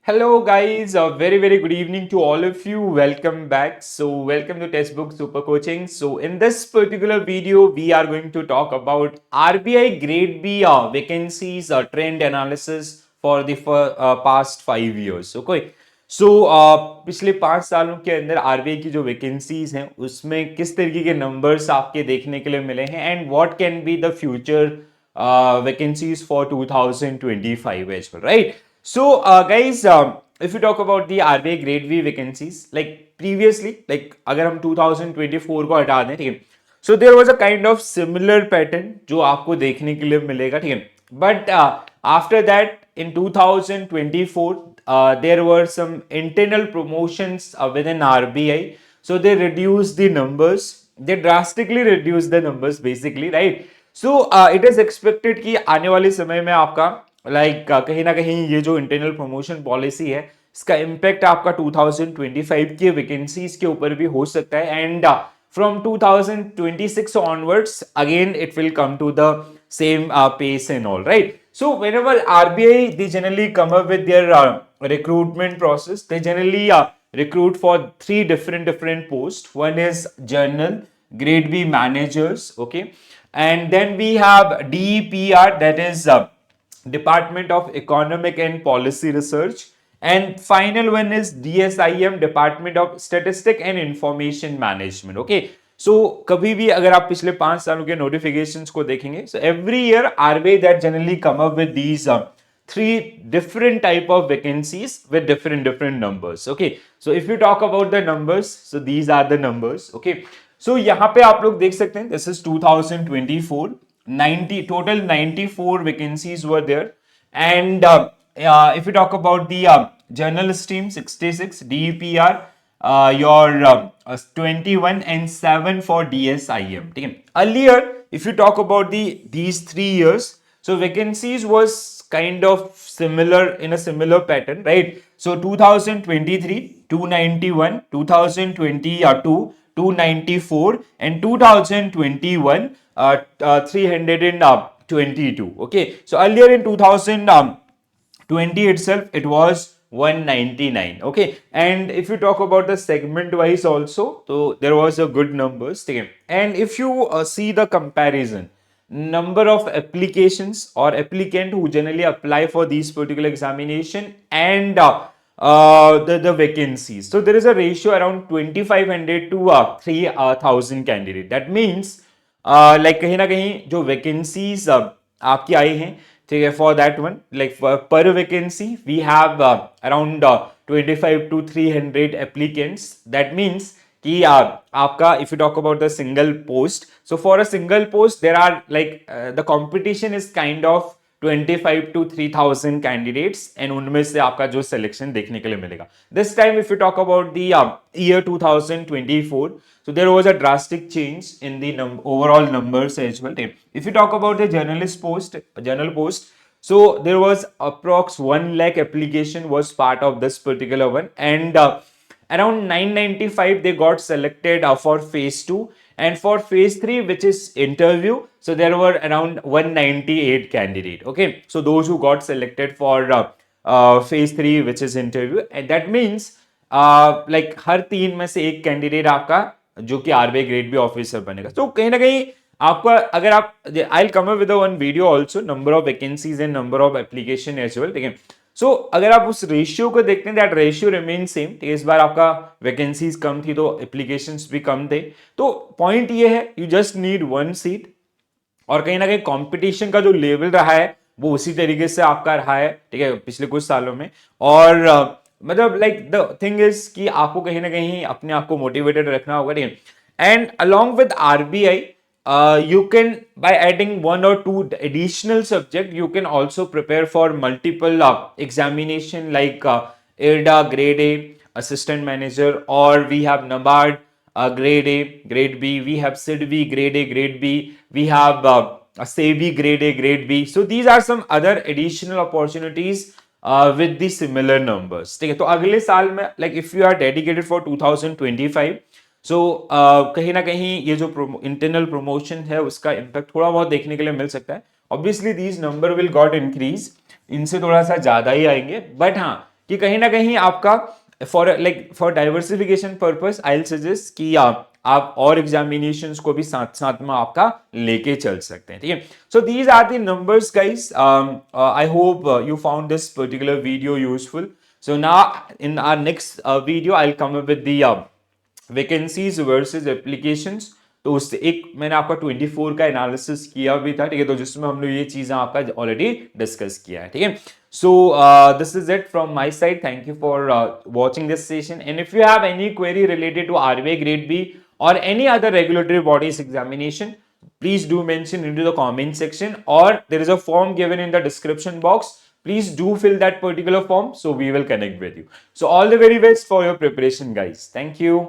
Hello, guys. A very good evening to all of you. Welcome back. Welcome to Textbook Super Coaching. In this particular video, we are going to talk about RBI Grade B vacancies trend analysis for the past 5 years. Okay. पिछले 5 सालों के अंदर RBI की जो vacancies हैं उसमें किस तरीके के नंबर्स आपके देखने के लिए मिले हैं and what can be the future vacancies for 2025 as well, right? Guys, if you talk about the RBI Grade V vacancies, like previously, like अगर हम 2024 को हटा दें, ठीक है, so there was a kind of similar pattern जो आपको देखने के लिए मिलेगा, ठीक है, but after that in 2024 there were some internal promotions within RBI, so they reduced the numbers, they drastically reduced the numbers basically, right? So it is expected कि आने वाले समय में आपका कहीं ना कहीं ये जो इंटरनल प्रमोशन पॉलिसी है इसका इम्पैक्ट आपका 2025 के वैकेंसीज के ऊपर भी हो सकता है and from 2026 onwards again it will come to the same pace and all, right? So whenever RBI they generally come up with their recruitment process, they generally recruit for three different posts. One is journal grade B managers, okay, and then we have DEPR, that is Department of Economic and Policy Research, and final one is DSIM, Department of Statistic and Information Management, okay. कभी भी अगर आप पिछले 5 सालों के notifications को देखेंगे, so every year RBI that generally come up with these three different type of vacancies with different numbers, okay. So if you talk about the numbers, so these are the numbers, okay. So यहाँ पे आप लोग देख सकते हैं, this is 2024, 90 total 94 vacancies were there, and if you talk about the journal stream 66, DEPR your 21 and 7 for DSIM, ठीक है. Earlier if you talk about these 3 years, so vacancies was kind of similar in a similar pattern, right? So 2023 291, 2022 294, and 2021 322, okay. So earlier in 2020 itself it was 199, okay. And if you talk about the segment wise also, so there was a good numbers, okay. And if you see the comparison number of applications or applicant who generally apply for these particular examination and the vacancies, so there is a ratio around 2500 to 3000 candidate. That means like कहीं ना कहीं जो vacancies आपकी आई हैं, ठीक है, for that one, like per vacancy we have around 25 to 300 applicants. That means कि आपका if you talk about the single post, so for a single post there are like the competition is kind of 25 to 3000 candidates, and उनमें से आपका जो selection देखने के लिए मिलेगा. This time if you talk about the year 2024, so there was a drastic change in the overall numbers as well. If you talk about the journal post, so there was approx 1 lakh application was part of this particular one, and around 995 they got selected for phase 2, and for phase 3, which is interview, so there were around 198 candidate, okay. So those who got selected for phase 3, which is interview, and that means like हर 3 में से एक candidate आपका जो कि RBI grade B officer बनेगा. तो कहीं ना कहीं आपका अगर आप I will come up with one video also, number of vacancies and number of application as well, ठीक है. सो अगर आप उस रेशियो को देखते हैं, दैट रेशियो रिमेन सेम, ठीक है. इस बार आपका वैकेंसीज कम थी तो एप्लीकेशंस भी कम थे. तो पॉइंट ये है, you just need one seat, और कहीं ना कहीं कंपटीशन का जो लेवल रहा है वो उसी तरीके से आपका रहा है, ठीक है, पिछले कुछ सालों में. और मतलब लाइक द थिंग इज कि आपको कहीं ना कहीं अपने आप को मोटिवेटेड रखना होगा, ठीक है. And along with RBI you can, by adding 1 or 2 additional subject, you can also prepare for multiple examination like IRDA grade A assistant manager, or we have NABARD grade A grade B, we have SIDBI grade A grade B, we have SEBI grade A grade B. So these are some other additional opportunities with the similar numbers, ठीक है. तो अगले साल में like if you are dedicated for 2025, सो कहीं ना कहीं ये जो इंटरनल प्रमोशन है उसका इम्पैक्ट थोड़ा बहुत देखने के लिए मिल सकता है. Obviously these number will got increase, इनसे थोड़ा सा ज्यादा ही आएंगे, बट हाँ कि कहीं ना कहीं आपका for diversification purpose I will suggest कि आप और एग्जामिनेशंस को भी साथ साथ में आपका लेके चल सकते हैं, ठीक है। So these are the numbers guys, I hope you found this particular video useful. So now in our next video I'll come up with the vacancies versus applications. तो उससे एक मैंने आपका 24 का एनालिसिस किया भी था, ठीक है, तो जिसमें हम लोग ये चीजें आपका ऑलरेडी डिस्कस किया है, ठीक है। So this is it from my side, thank you for watching this session, and if you have any query related to RBI grade B or any other regulatory bodies examination, please do mention into the comment section, or there is a form given in the description box. Please do fill that particular form so we will connect with you. So all the very best for your preparation guys. Thank you.